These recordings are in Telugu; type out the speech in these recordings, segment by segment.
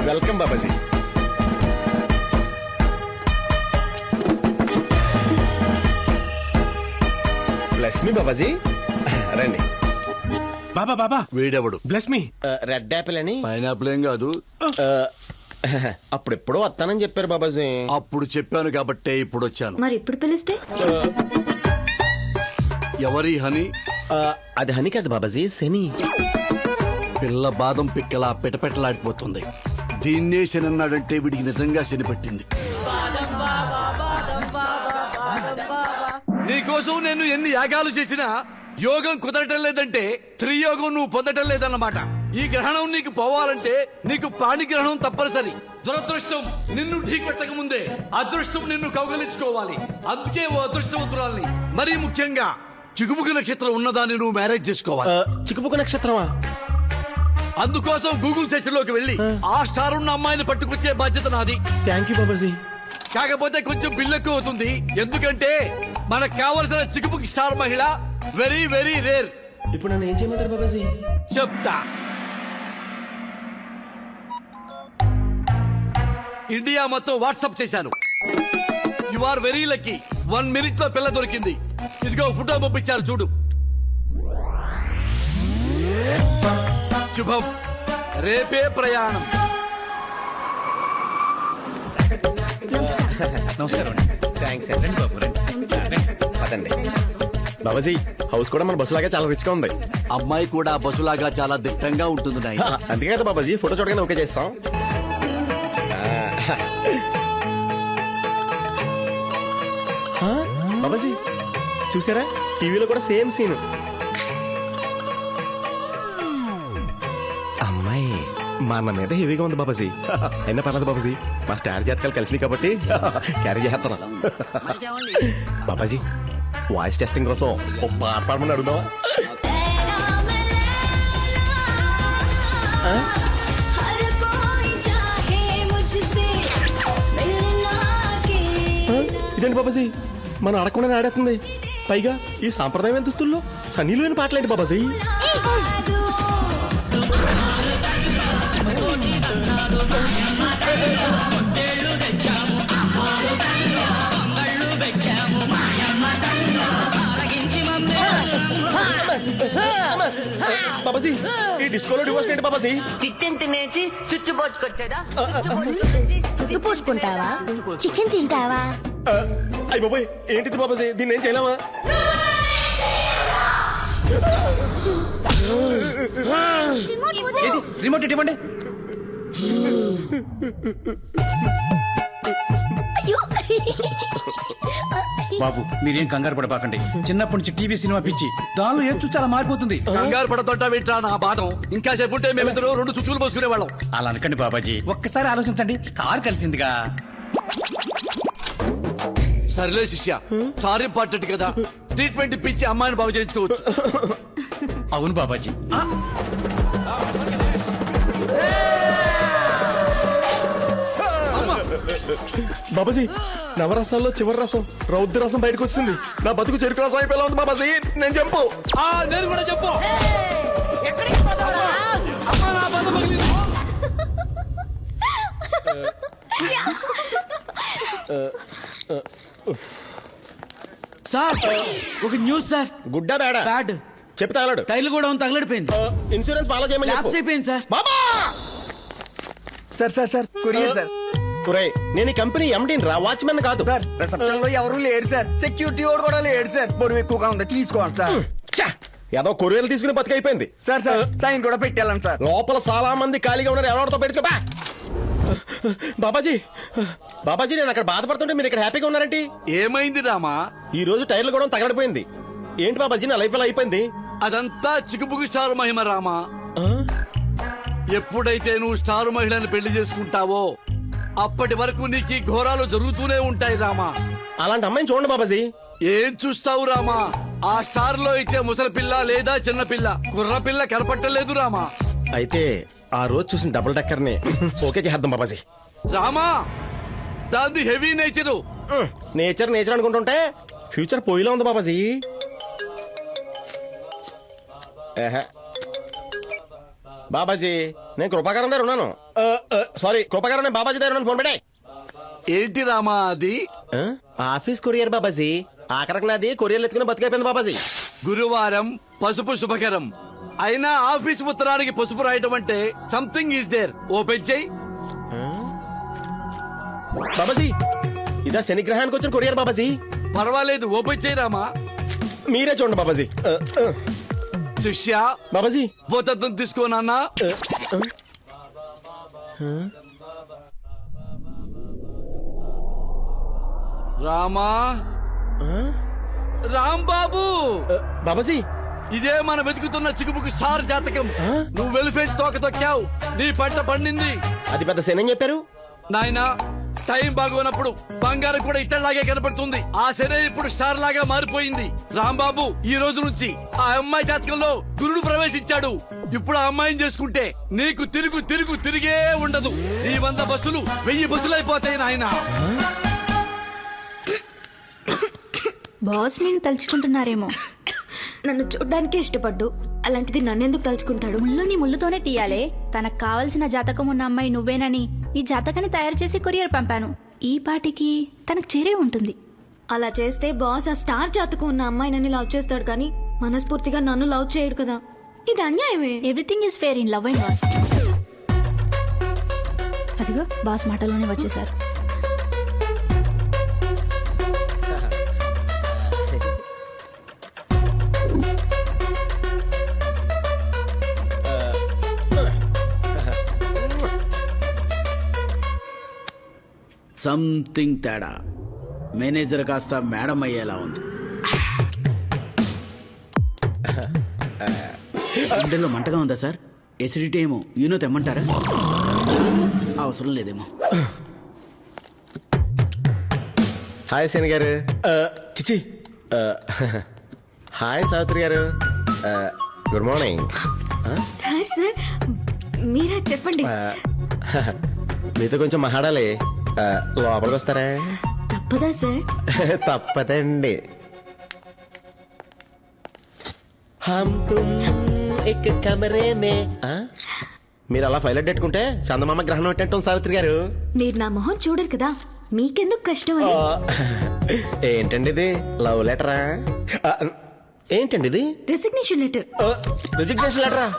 వెల్కమ్ బాబాజీ. లక్ష్మి బాబాజీ రండి. బాబా బాబా వీడెవడు? Bless me. రెడ్ యాపిల్ అని పైనాపిల్ ఏం కాదు. అప్పుడెప్పుడో వస్తానని చెప్పారు బాబాజీ. అప్పుడు చెప్పాను కాబట్టే ఇప్పుడు వచ్చాను. మరి ఇప్పుడు పిలిస్తే ఎవరి హనీ? అది హని కాదు బాబాజీ, శని. పిల్ల బాదం పిక్కలా పెటపెటలాడిపోతుంది. దీన్నే శని అన్నాడంటే వీడికి నిజంగా శని పట్టింది. నీకోసం నేను ఎన్ని యాగాలు చేసినా యోగం కుదరటం లేదంటే త్రియోగం నువ్వు పొందటం లేదన్నమాట. ఈ గ్రహణం నీకు పోవాలంటే నీకు పాణి గ్రహణం తప్పనిసరి. దురదృష్టం నిన్ను ఢీకొట్టక ముందే అదృష్టం నిన్ను కౌగలించుకోవాలి. అందుకే ఓ అదృష్టవంతురాల్ని, మరీ ముఖ్యంగా చిగుముఖ నక్షత్రం ఉన్నదాన్ని నువ్వు మ్యారేజ్ చేసుకోవాలి. చిక్కుపుక నక్షత్రమా? అందుకోసం గూగుల్ సెర్చ్ లోకి వెళ్ళి ఆ స్టార్ ఉన్న అమ్మాయిని పట్టుకొచ్చే బాధ్యత నాది. Thank you Babaji. కాకపోతే కొంచెం బిల్లు ఎక్కువ అవుతుంది. ఎందుకంటే మనకు కావలసిన చిక్కుపుకి స్టార్ మహిళ వెరీ వెరీ రేర్. ఇప్పుడు నన్ను ఏం చేయమంటారు బాబాజీ? చెప్తా. ఇండియా మొత్తం వాట్సాప్ చేశాను. You are very lucky. 1 minute లో పిల్ల దొరికింది. ఇదిగో ఫోటో పంపించారు చూడు. శుభం. రేపే ప్రయాణం. నమస్కారం. థ్యాంక్స్ అదండి. బాబాజీ హౌస్ కూడా మన బస్సు లాగా చాలా రిచ్ గా ఉంది. అమ్మాయి కూడా బస్సులాగా చాలా దిట్టంగా ఉంటుంది నాయనా. అందుకే కదా బాబాజీ ఫోటో చూడగానే ఓకే చేస్తాం. బాబాజీ చూసారా, టీవీలో కూడా సేమ్ సీన్. అమ్మాయి మన మీద హెవీగా ఉంది బాబాజీ. అయినా పర్లేదు బాబాజీ, మా స్టార్ జాతకాలు కలిసినాయి కాబట్టి క్యారీ చేస్తాను. బాబాజీ వాయిస్ టెస్టింగ్ కోసం ఓ పాట పాడమని అడుగుదామా? ఇదేంటి బాబాజీ మనం అడగకుండా ఆడేస్తుంది. పైగా ఈ సాంప్రదాయం దుస్తుల్లో సన్నీలు అని పాటలేంటి బాబాజీ? బాబాజీ ఈ డిస్కోలో డివోర్స్ ఏంటి బాబాజీ? చికెన్ తినేసి స్విచ్ పోసుకొచ్చాడా? పూసుకుంటావా? చికెన్ తింటావా? అయ్యి బాబాయ్ ఏంటిది బాబాజీ, దీన్ని ఏం చేయలేమా? రిమోట్ ఇవ్వండి. బాబు మీరేం కంగారు పడపాకండి. చిన్నప్పటి నుంచి టీవీ సినిమా పిచ్చి, దానిలో ఏం చూస్తే అలా మారిపోతుంది. కంగారు పడతోటా వింటా నా బాధం. ఇంకా చెప్పుంటే మేమిద్దరు 2 చుచ్చులు పోసుకునే వాళ్ళం. అలా అనకండి బాబాజీ, ఒక్కసారి ఆలోచించండి. స్టార్ కలిసిందిగా. సరేలే శిష్య, స్టార్ ఇంపార్టెంట్ కదా, ట్రీట్మెంట్ ఇప్పించి అమ్మాయిని బాగు చేయించుకోవచ్చు. అవును బాబాజీ. బాబాజీ నవరసాల్లో చివరి రసం రౌద్ర రసం బయటకు వచ్చింది. నా బతుకు చెరుకు రసం అయిపోయేలా ఉంది బాబాజీ. నేను చెప్పు. నేను కూడా చెప్పు. సార్ ఒక న్యూస్ సార్. గుడ్డా బేడా? బ్యాడ్. చెప్తే తగలడు. టైల్ కూడా తగలడిపోయింది. ఇన్సూరెన్స్ ఫాలో చేయమని చెప్పు. అయిపోయింది సార్. బాబా sir sir sir courier sir. ఒరేయ్ నేను ఈ కంపెనీ ఎండీని రా, వాచ్మెన్ కాదు. సార్ రిసెప్షన్ లో ఎవరు లేరు సార్, సెక్యూరిటీ వాడు కూడా లేడు సార్. బరువు ఎక్కువగా ఉంది తీసుకోండి సార్. ఏదో కొరియర్లు తీసుకుని బతికైపోయింది. సార్ సార్ సైన్ కూడా పెట్టాలని సార్. లోపల చాలా మంది ఖాళీగా ఉన్నారు, ఎవరితో పెట్టుకోబా. బాబాజీ బాబాజీ నేను అక్కడ బాధపడుతుంటే మీరు ఇక్కడ హ్యాపీగా ఉన్నారంటే ఏమైంది రామా? ఈ రోజు టైర్లు కూడా తగలడిపోయింది. ఏంటి బాబాజీ నా లైఫ్ ఎలా అయిపోయింది? అదంతా చిక్కుపుకి స్టార్ మహిమ రామా. ఎప్పుడైతే నువ్వు స్టార్ మహిళని పెళ్లి చేసుకుంటావో అప్పటి వరకు నీకు ఈ ఘోరాలు జరుగుతూనే ఉంటాయి రామా. అలాంటి అమ్మాయిని చూడండి బాబాజీ. ఏం చూస్తావు రామా? ఆ స్టార్ లో అయితే ముసలి పిల్ల లేదా చిన్న పిల్ల, కుర్ర పిల్ల కనపట్టలేదు రామా. అయితే ఆ రోజు చూసిన డబుల్ డక్కర్ ని ఓకే చేద్దాం బాబాజీ. రామా దాన్ని హెవీ నేచరు. నేచర్ నేచర్ అనుకుంటుంటే ఫ్యూచర్ పోయిలా ఉంది బాబాజీ. బాబాజీ నేను కృపాకరం దగ్గర ఉన్నాను. సారీ, కృపాకరం నేను బాబాజీ దగ్గర ఉన్నాను. ఫోన్ పెట్టే. ఏంటి రామా అది? Office courier Babaji. ఆఖరికి నాది కొరియర్లు ఎత్తుకుని బతికైపోయింది బాబాజీ. గురువారం పసుపు శుభకరం. అయినా ఆఫీస్ ఉత్తరానికి పసుపు రాయటం అంటే సంథింగ్ ఈస్ దేర్. ఓపెన్ చెయ్యి. బాబాజీ ఇదా శనిగ్రహానికి వచ్చిన కొరియర్ బాబాజీ. పర్వాలేదు, ఓపెన్ చెయ్యి రామా. మీరే చూడండి బాబాజీ. శిష్య బాబాజీ పోతత్వం తీసుకో నాన్న. రామా, రాంబాబు, బాబాజీ ఇదే మన వెతుకుతున్న చిగుముకు స్టార్ జాతకం. నువ్వు వెలిఫేట్ తోక తొక్కావు, నీ పంట పండింది. అది పెద్ద శని అని చెప్పారు. నాయనా, టైం బాగోనప్పుడు బంగారం కూడా ఇట్టలాగే కనపడుతుంది. ఆ శని ఇప్పుడు స్టార్ లాగా మారిపోయింది. రాంబాబు, ఈ రోజు నుంచి ఆ అమ్మాయి జాతకంలో గురుడు ప్రవేశించాడు. ఇప్పుడు ఆ అమ్మాయిని చేసుకుంటే నీకు తిరిగే ఉండదు. నీ 100 బస్సులు 1000 బస్సులు అయిపోతాయి నాయనా. బాస్ నేను తలుచుకుంటున్నారేమో. నన్ను చూడ్డానికే ఇష్టపడ్డు, అలాంటిది నన్నెందుకు తలుచుకుంటాడు? ముళ్ళుని ముళ్ళుతోనే తీయాలే. తనకు కావలసిన జాతకం ఉన్న అమ్మాయి నువ్వేనని ఈ జాతకాన్ని తయారు చేసి కొరియర్ పంపాను. ఈ పాటికి తనకు చేరే ఉంటుంది. అలా చేస్తే బాస్ ఆ స్టార్ జాతకం ఉన్న అమ్మాయి నన్ను లవ్ చేస్తాడు, కానీ మనస్ఫూర్తిగా నన్ను లవ్ చేయడు కదా. ఇది అన్యాయమే. Everything is fair in love and war. అదిగో బాస్ మాటలోనే వచ్చేసారు. సంథింగ్ తేడా. మేనేజర్ కాస్త మేడం అయ్యేలా ఉంది. గుండెల్లో మంటగా ఉందా సార్? ఎసిడిటీ ఏమో యూనో తెమ్మంటారా? అవసరం లేదేమో. హాయ్ శని గారు. చిచి. హాయ్ సావిత్రి గారు. Good morning. సార్ సార్ మీరే చెప్పండి. మీతో కొంచెం మాట్లాడాలి. లోపలికి వస్తారా? తప్పదా సార్? తప్పదండి. హమ్ తుమ్ ఎక్ కమరే మే. మీరు అలా ఫైల్ పెట్టుకుంటే చందమామ గ్రహణం పెట్టంటాం సావిత్రి గారు. మీరు నా మొహం చూడరు కదా, మీకెందుకు కష్టం అని. ఏంటండి ఇది? లవ్ లెటరా? ఏంటండి ఇది? Resignation letter. రిజిగ్నేషన్ లెటరా?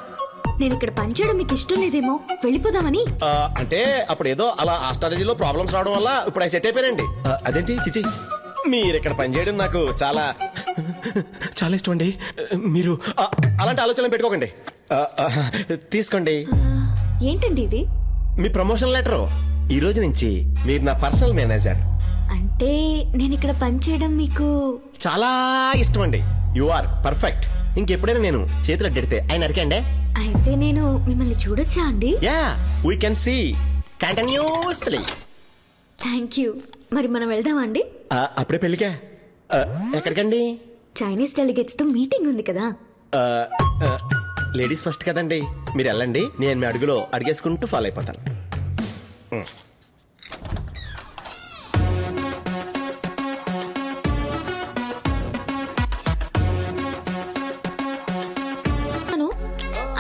నేను ఇక్కడ పనిచేయడం మీకు ఇష్టం లేదేమో, వెళ్ళిపోదామని. అంటే అప్పుడు ఏదో అలా ఆస్ట్రాలజీలో ప్రాబ్లమ్స్ రావడం వల్ల ఇప్పుడు సెట్ అయిపోయానండి. అదేంటి చిచి, మీరు ఇక్కడ పనిచేయడం నాకు చాలా చాలా ఇష్టం అండి. మీరు అలాంటి ఆలోచనలు పెట్టుకోకండి. తీసుకోండి. ఏంటండి ఇది? మీ ప్రమోషన్ లెటర్. ఈ రోజు నుంచి మీరు నా పర్సనల్ మేనేజర్. అంటే నేను ఇక్కడ పనిచేయడం మీకు చాలా ఇష్టం అండి. You are perfect. ఇంకెప్పుడైనా నేను చేతులు అడ్డెడితే ఆయన అరికండి. అయితే నేను మిమ్మల్ని చూడొచ్చా అండి? Yeah, we can see continuously. Thank you. మరి మనం వెళ్దామా అండి? అప్పుడే పెళ్ళికా? ఎక్కడికండి? చైనీస్ డెలిగేట్స్ తో మీటింగ్ ఉంది కదా. లేడీస్ ఫస్ట్ కదండి. మీరు వెళ్ళండి, నేను మీ అడుగులో అడిగేసుకుంటూ ఫాలో అయిపోతాను.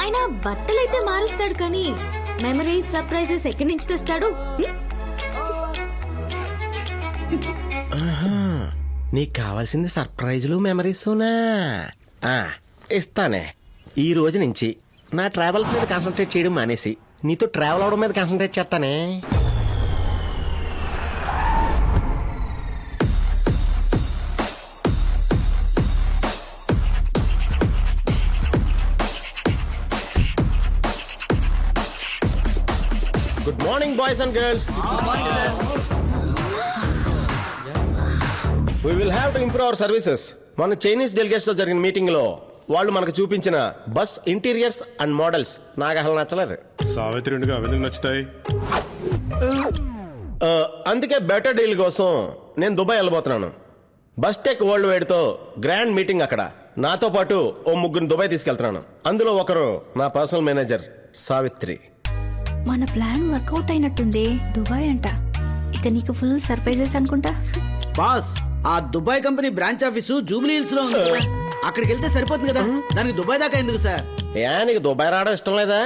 ఆయన బట్టలైతే మారుస్తాడు, కానీ మెమరీస్ సర్ప్రైజెస్ ఎక్కడి నుంచి తెస్తాడు? నీకు కావాల్సింది సర్ప్రైజులు మెమరీసునా? ఇస్తానే. ఈ రోజు నుంచి నా ట్రావెల్స్ మీద కాన్సన్ట్రేట్ చేయడం మానేసి నీతో ట్రావెల్ అవడం మీద కాన్సన్ట్రేట్ చేస్తానే. Good morning boys and girls. We will have to improve our services. మన చైనీస్ డెలిగేట్స్ తో జరిగిన మీటింగ్ లో వాళ్ళు మనకు చూపించిన బస్ ఇంటీరియర్స్ అండ్ మోడల్స్ నాకు అసలు నచ్చలేదు. సావిత్రి రెండుగా అవెందుకు నచ్చుతాయి? అందుకే బెటర్ డీల్ కోసం నేను దుబాయ్ వెళ్ళబోతున్నాను. బస్ టెక్ వరల్డ్ వైడ్ తో గ్రాండ్ మీటింగ్ అక్కడ. నాతో పాటు ఓ 3 దుబాయ్ తీసుకెళ్తున్నాను. అందులో ఒకరు నా పర్సనల్ మేనేజర్ సావిత్రి. మన ప్లాన్ వర్కౌట్ అయినట్టుంది. దుబాయ్ అంట. ఇక నీకు ఫుల్ సర్ప్రైజెస్ అనుకుంటా. బాస్, ఆ Dubai company branch office Jubilee hills లో ఉంది. అక్కడికి వెళ్తే సరిపోతుంది కదా, దానికి దుబాయ్ దాకా ఎందుకు సార్? నీకు దుబాయ్ రావడం ఇష్టం లేదా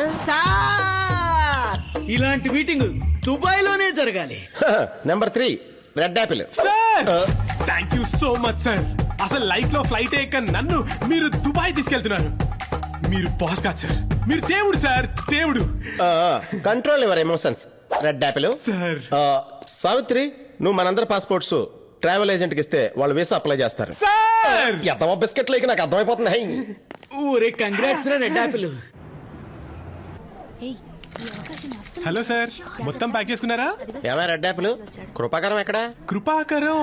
ఇలాంటి మీటింగ్ దుబాయ్ లోనే జరగాలి. Number 3 red Apple. Sir thank you so much sir. అసలు లైఫ్ లో ఫ్లైట్ ఎక్క నన్ను మీరు దుబాయ్ తీసుకెళ్తున్నారు. మీరు బాస్ కాదు సార్, మీరు దేవుడు సార్, దేవుడు. Control your emotions. Red Apple. Sir. Savitri, నువ్వు మనందరి పాస్పోర్ట్స్ ట్రావెల్ ఏజెంట్ కి ఇస్తే వాళ్ళు వీసా అప్లై చేస్తారు. సార్ ఎంతమో బిస్కెట్ లేక నాకు అర్థమైపోతుంది. హై. ఊరే కంగ్రాట్స్ రా రెడ్ యాపిల్. హలో సార్, మొత్తం ప్యాక్ చేసుకున్నారా? ఏమా రెడ్ యాపిల్, కృపాకరం ఎక్కడ? కృపాకరం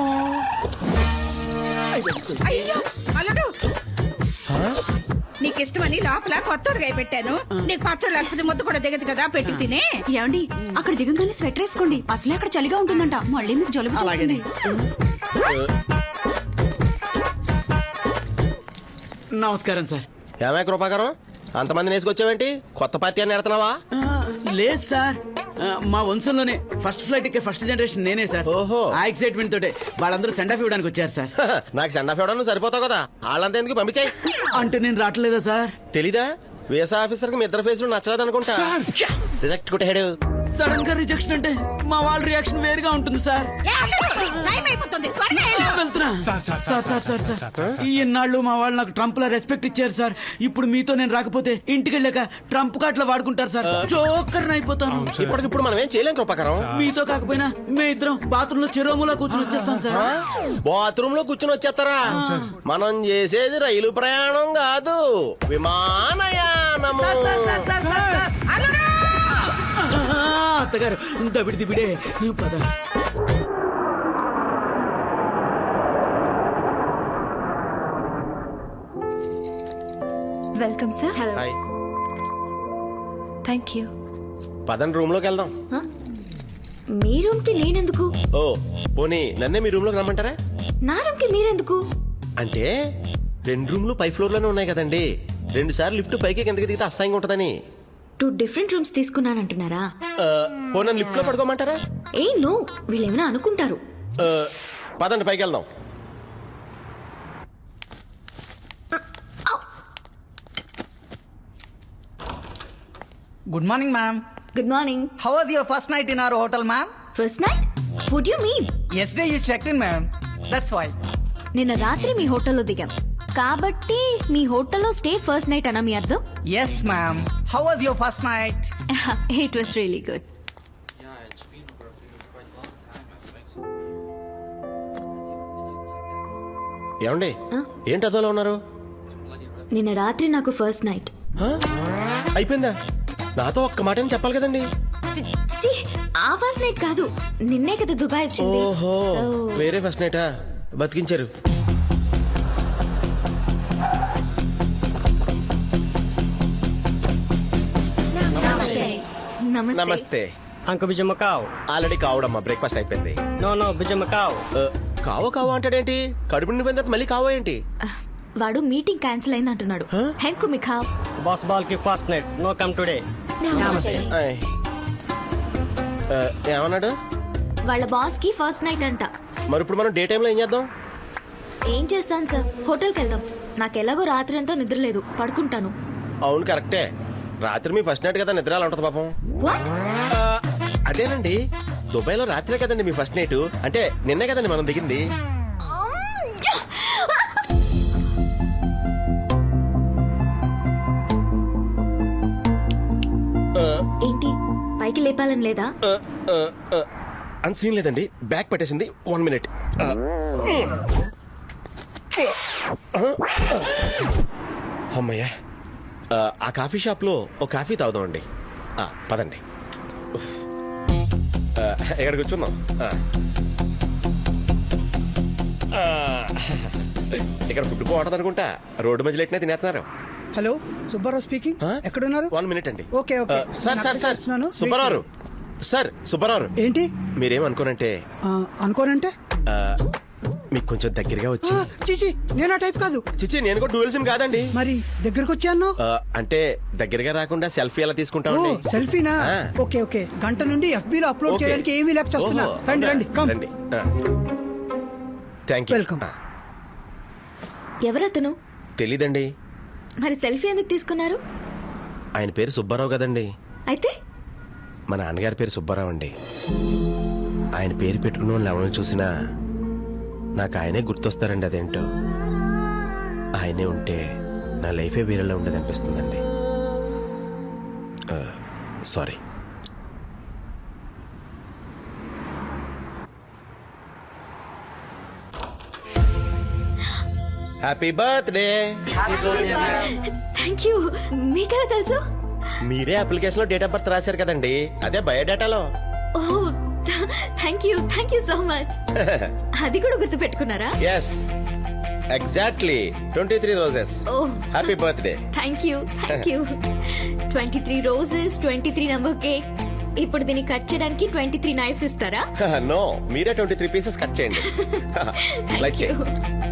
నీకు ఇష్టమని లోపల కొత్తగా పెట్టాను. నీకు పచ్చడి లేకపోతే ముద్ద కూడా దిగదు కదా, పెట్టి తినే. ఏమండి అక్కడ దిగంగానే స్వెటర్ వేసుకోండి, అసలే అక్కడ చలిగా ఉంటుందంట, మళ్ళీ మీకు జలుబు చేస్తుంది. నమస్కారం సార్. ఏమా కృపాకరం, అంతమంది వేసుకొచ్చావేంటి? కొత్త పార్టీ అని ఎడుతున్నావా? లేదు సార్, మా వంశంలోనే ఫస్ట్ ఫ్లైట్ ఎక్కే ఫస్ట్ జనరేషన్ నేనే సార్. ఓహో. ఆ ఎక్సైట్మెంట్ తోటే వాళ్ళందరూ సెండ్ ఆఫ్ ఇవ్వడానికి వచ్చారు సార్. నాకు సెండ్ ఆఫ్ ఇవ్వడం సరిపోతావు కదా, వాళ్ళంతా ఎందుకు పంపించాయి? అంటే నేను రావట్లేదా సార్? తెలీదా? వీసా ఆఫీసర్ కి మీ ఇద్దరు ఫేస్ నచ్చలేదు అనుకుంటా. రిజెక్ట్ కొట్టాడు. సడన్ గా రిజెక్షన్ అంటే మా వాళ్ళ రియాక్షన్ వేరుగా ఉంటుంది సార్. టైం అయిపోతుంది, త్వరగా వెళ్ళు. వెళ్తున్నా. సార్ ఈ ఇన్నాళ్ళు మా వాళ్ళు నాకు ట్రంప్ లా రెస్పెక్ట్ ఇచ్చారు సార్. ఇప్పుడు మీతో నేను రాకపోతే ఇంటికి వెళ్ళాక ట్రంప్ కాట్లా వాడుకుంటారు సార్. జోకర్ అయిపోతాను. ఇప్పటికిప్పుడు మనం ఏం చేయలేం కృపాకరం. మీతో కాకపోయినా మే ఇద్దరం బాత్రూమ్ లో చెరోములా కూర్చొని వచ్చేస్తాం సార్. బాత్రూమ్ లో కూర్చుని వచ్చేస్తారా? మనం చేసేది రైలు ప్రయాణం కాదు, విమానయానము. అత్తగారు దబిడి దిబిడే నువ్వు పద. Welcome sir. Hello. Hi. Thank you. పదండి రూమ్ లోకి వెళ్దాం. మీ రూమ్ కి నేనెందుకు? ఓ పోనీ నన్నే మీ రూమ్ లోకి రమ్మంటారా? నా రూమ్ కి మీరెందుకు? అంటే 2 రూమ్లు పై ఫ్లోర్ లోనే ఉన్నాయి కదండి, 2 సార్లు లిఫ్ట్ పైకి కిందకి దిగితే అసహ్యంగా ఉంటదని. 2 డిఫరెంట్ రూమ్స్ తీసుకున్నానంటున్నారా? పోనీ లిఫ్ట్ లో పడుకోమంటారా? ఏ నో, వీళ్ళేమైనా అనుకుంటారు. పదండి పైకి వెళ్దాం. Good morning ma'am. Good morning. How was your first night in our hotel ma'am? First night? Would you mean? Yesterday you checked in ma'am, that's why. నిన్న రాత్రి మీ హోటల్లో దిగాం కాబట్టి మీ హోటల్లో స్టే ఫస్ట్ నైట్ అన్నా మీ అర్థం? Yes ma'am. How was your first night? It was really good. ఏమండి ఏంటి అదోలా ఉన్నారు? నిన్న రాత్రి నాకు ఫస్ట్ నైట్. అయిపోయిందా? నాతో ఒక్క మాట అని చెప్పాలి కదండి. ఆ ఫస్ట్ నైట్ కాదు, నిన్నే కదా దుబాయ్ వచ్చింది. ఓహో, So, వేరే ఫస్ట్ నైటా? బతికించారు. నమస్తే. నమస్తే. Uncle Bijay Macau. ఆల్రెడీ కావడమ్మా, బ్రేక్ఫాస్ట్ అయిపోయింది. No, Bijay Macau. కావో అంటాడేంటి? కడుపు నిండిపోయిన తర్వాత మళ్ళీ కావో ఏంటి? వాడు మీటింగ్ క్యాన్సిల్ అయింది అంటున్నాడు. హెన్కు మిఖావ్. Boss ball ki first night. No come today. ఆయ్. ఏమన్నాడు? వాళ్ళ బాస్ కి ఫస్ట్ నైట్ అంట. మరి ఇప్పుడు మనం డే టైంలో ఏం చేద్దాం? ఏం చేస్తాను సార్, హోటల్కి వెళ్దాం. నాకు ఎలాగో రాత్రి అంతా నిద్ర లేదు, పడుకుంటాను. అవును కరెక్టే, రాత్రి మీ ఫస్ట్ నైట్ కదా, నిద్ర ఎలా ఉంటది పాపం. వాట్? అదేనండి, దుబాయ్ లో రాత్రే కదండి మీ ఫస్ట్ నైట్. అంటే నిన్నే కదండి మనం దిగింది. ఏంటి పైకి లేపాలని లేదా? అంత సీన్ లేదండి, బ్యాక్ పట్టేసింది. 1 minute. అమ్మయ్యా, ఆ కాఫీ షాప్ లో ఒక కాఫీ తాగుదామండి. పదండి, ఎక్కడ కూర్చుందాం. ఇక్కడ ఫుడ్ బాగుంటది అనుకుంటా, రోడ్డు మధ్యలో ఎట్టినా తినేస్తున్నారు. Hello, Subbarao speaking. ఎక్కడున్నారు? 1 minute అండి. Okay okay. Sir Subbarao sir, Subbarao ఏంటి? మీరేమనుకోనంటే అనుకోనంటే మీకు కొంచెం దగ్గరగా వచ్చి. చిచి, నేను ఆ టైప్ కాదు. చిచి, నేను కూడా డ్యూయల్ సిమ్ కాదండి. మరి దగ్గరకు వచ్చాను. అంటే దగ్గరగా రాకుండా సెల్ఫీ ఎలా తీసుకుంటామండి? సెల్ఫీనా? Okay okay. గంట నుండి FB లో అప్లోడ్ చేయడానికి ఏమీ లేక చేస్తున్నా. రండి రండి, కమ్. రండి. Thank you. వెల్కమ్. ఎవరతను? తెలీదండి. మరి సెల్ఫీ ఎందుకు తీసుకున్నారు? ఆయన పేరు సుబ్బారావు కదండి. అయితే మా నాన్నగారి పేరు సుబ్బారావు అండి. ఆయన పేరు పెట్టుకున్న వాళ్ళు ఎవరిని చూసినా నాకు ఆయనే గుర్తొస్తారండి. అదేంటో ఆయనే ఉంటే నా లైఫే వేరేలా ఉండదు అనిపిస్తుందండి. Sorry. Happy birthday. Thank you. మీకెలా తెలుసు? మీరే అప్లికేషన్ లో డేట్ ఆఫ్ బర్త్ రాశారు కదండి, అదే బయోడేటాలో. Oh thank you so much. అది కూడా గుర్తు పెట్టుకున్నారా? Yes, exactly 23 roses. Oh happy birthday. Thank you 23 roses, 23 number cake. ఇప్పుడు దీన్ని కట్ చేయడానికి 23 నైఫ్స్ ఇస్తారా? నో, మీరే 23 పీసెస్ కట్ చేయండి. Like thank you. చేయండి.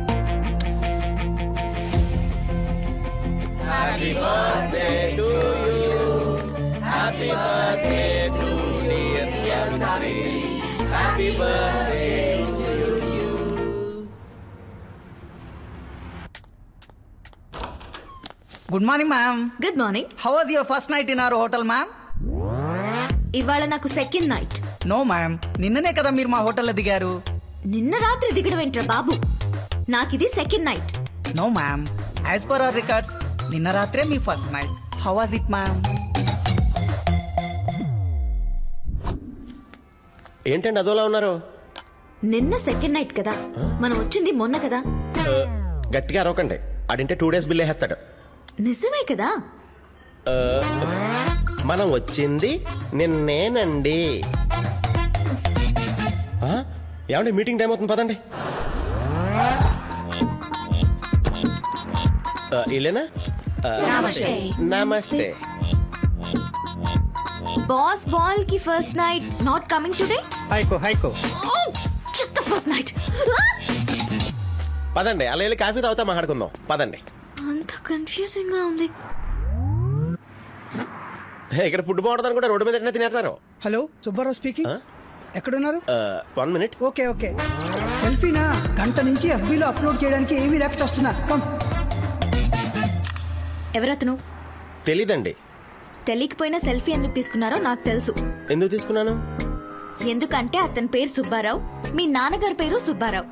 Happy birthday to you. Happy birthday to dear Savitri. Happy birthday to you. Good morning ma'am. Good morning. How was your first night in our hotel ma'am? ఇవాళ నాకు సెకండ్ నైట్. నో మ్యామ్, నిన్ననే కదా మీరు మా హోటల్లో దిగారు. నిన్న రాత్రి దిగడం ఏంట్రా బాబు? నాకిది second night. No ma'am, as per our records నిన్న రాత్రే మీ first night. How was it ma'am? ఏంటండి అదోలా ఉన్నారు? నిన్న సెకండ్ నైట్ కదా, మనం వచ్చింది మొన్న కదా. గట్టిగా అరవకండి, ఆడింటే 2 days బిల్ వేస్తాడు. నిజమే కదా. మనం వచ్చింది నిన్నేనండి. ఏమండి మీటింగ్ టైం అవుతుంది, పదండి. ఇల్లేనా? నమస్తే. బాస్ బాల్ కి first night not coming today. హైకో ఫస్ట్ నైట్. పదండి, అలా వెళ్ళి కాఫీ తాగుతా మాట్లాడుకుందాం. పదండి. అంత కన్ఫ్యూజింగ్ గా ఉంది. ఇక్కడ ఫుడ్ బాగుంటుంది అనుకుంటే రోడ్డు మీద ఎట్లా తినేస్తున్నారు. Hello, Subbarao speaking. ఎక్కడున్నారు? 1 minute. Okay okay. సెల్ఫీనా? గంట నుంచి FB లో అప్లోడ్ చేయడానికి ఏమీ లేక వస్తున్నా. కమ్. ఎవరతను? తెలీదండి. తెలియకపోయినా సెల్ఫీ ఎందుకు తీసుకున్నారో నాకు తెలుసు. ఎందుకు తీసుకున్నాను? ఎందుకంటే అతని పేరు సుబ్బారావు, మీ నాన్నగారి పేరు సుబ్బారావు.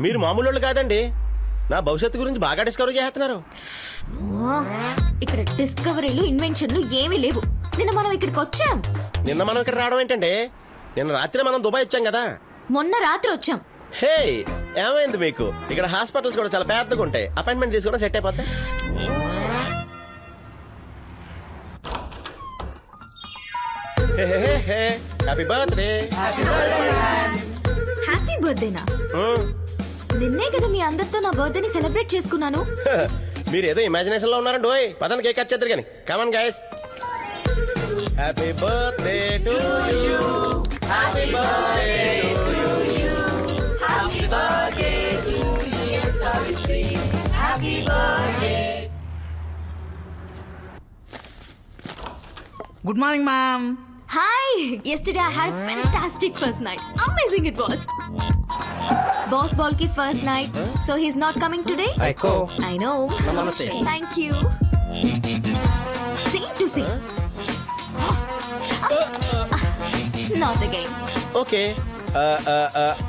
మీరు మామూలు వాళ్ళు కాదండి, నా భవిష్యత్తు గురించి బాగా డిస్కవర్ చేస్తున్నారు. ఇక్కడ డిస్కవరీలు ఇన్వెన్షన్లు ఏమీ లేవు. నిన్న మనం ఇక్కడికి వచ్చాం. నిన్న మనం ఇక్కడ రావడం ఏంటండి? నిన్న రాత్రి మనం దుబాయ్ వచ్చాం కదా. మొన్న రాత్రి వచ్చాం. హే, ఏమైంది మీకు? ఇక్కడ హాస్పిటల్స్ కూడా చాలా పెద్దగా ఉంటాయి, అపాయింట్మెంట్ తీసుకోవడం సెట్ అయిపోద్ది. Happy birthday. హ్యాపీ బర్త్డేనా? నిన్నే కదా మీ అందరితో నా బర్త్డేని సెలబ్రేట్ చేసుకున్నాను. మీరు ఏదో ఇమాజినేషన్ లో ఉన్నారండి. ఓయ్ పదన కేక్ కట్ చేద్దరు కానీ. Come on guys. Happy birthday to you. Happy birthday to you. Happy birthday to you Savitri. Happy birthday. Good morning ma'am. Hi! Yesterday I had a fantastic first night. Amazing it was. Boss ball ki first night, so he's not coming today? హైకో I know. Namaste. Thank you. Same to same. Not again. Okay,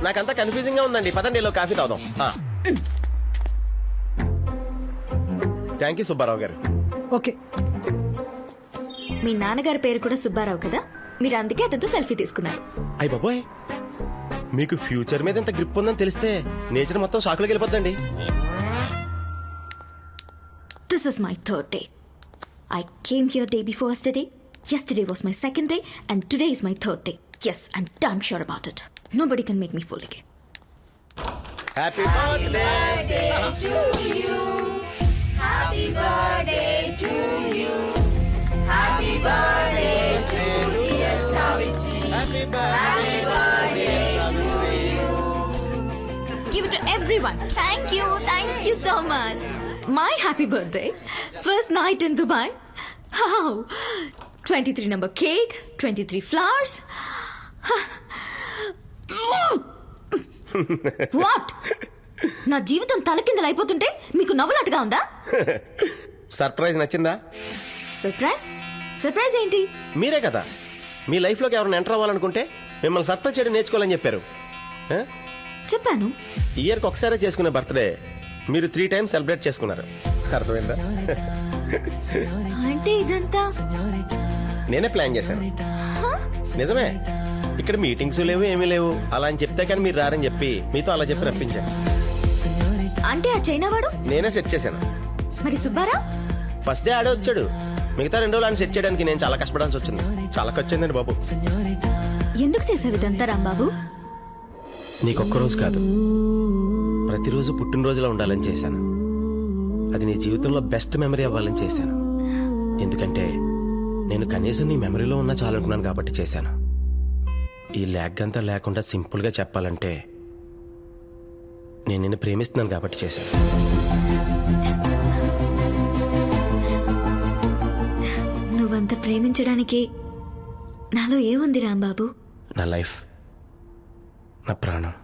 నాకంతా కన్ఫ్యూజింగ్ గా ఉందండి. పదండి లో కాఫీ తాగుదాం. థ్యాంక్ యూ సుబ్బారావు గారు. ఓకే. మీ నాన్నగారి పేరు కూడా సుబ్బారావు కదా, మీరు అందుకే అతనితో సెల్ఫీ తీసుకున్నారు. అయ్య బాబోయ్, మీకు ఫ్యూచర్ మీద ఎంత గ్రిప్ ఉందని తెలిస్తే నేచర్ మొత్తం షాక్లోకి వెళ్ళిపోద్దండి. This is my third day. I came here day before yesterday. Yesterday was my second day, and today is my third day. Yes, I'm damn sure about it. Nobody can make me fool again. Happy birthday. Happy birthday to you. Happy birthday to dear Savitri. Happy birthday to you. Give it to everyone. Thank you so much. My happy birthday. First night in Dubai. How? 23 number cake, 23 flowers. What? నా జీవితం తలకిందలైపోతుంటే మీకు నవ్వులాటగా ఉందా? సర్ప్రైజ్ నచ్చిందా? సర్ప్రైజ్ సర్ప్రైజ్ ఏంటి? మీరే కదా మీ లైఫ్లోకి ఎవరైనా ఎంటర్ అవ్వాలనుకుంటే మిమ్మల్ని సర్ప్రైజ్ చేయడం నేర్చుకోవాలని చెప్పారు. చెప్పాను. ఇయర్కి ఒకసారి చేసుకునే బర్త్డే మీరు 3 times సెలబ్రేట్ చేసుకున్నారు. అర్థమైందా? అంటే ఇదంతా నేనే ప్లాన్ చేశాను. నిజమే, ఇక్కడ మీటింగ్స్ లేవు ఏమీ లేవు. అలా అని చెప్తే కానీ మీరు రారని చెప్పి మీతో అలా చెప్పి రప్పించాను. అంటే ఆ చైనా వాడు నేనే సెట్ చేశాను. మరి సుబ్బారా? ఫస్ట్ డే ఆడే వచ్చాడు. మిగతా 2 రోజులు ఆయన సెట్ చేయడానికి నేను చాలా కష్టపడాల్సి వచ్చింది. చాలా ఖర్చు అయిందండి బాబు. ఎందుకు చేసావు ఇదంతా రాంబాబు? నీకొక్క రోజు కాదు, ప్రతిరోజు పుట్టినరోజులో ఉండాలని చేశాను. అది నీ జీవితంలో బెస్ట్ మెమరీ అవ్వాలని చేశాను. ఎందుకంటే నేను కనీసం నీ మెమరీలో ఉన్నా చాలనుకున్నాను కాబట్టి చేశాను. ఈ ల్యాగ్ అంతా లేకుండా సింపుల్గా చెప్పాలంటే నేను నిన్ను ప్రేమిస్తున్నాను కాబట్టి చేశాను. నువ్వంత ప్రేమించడానికి నాలో ఏముంది రాంబాబు? నా లైఫ్, నా ప్రాణం.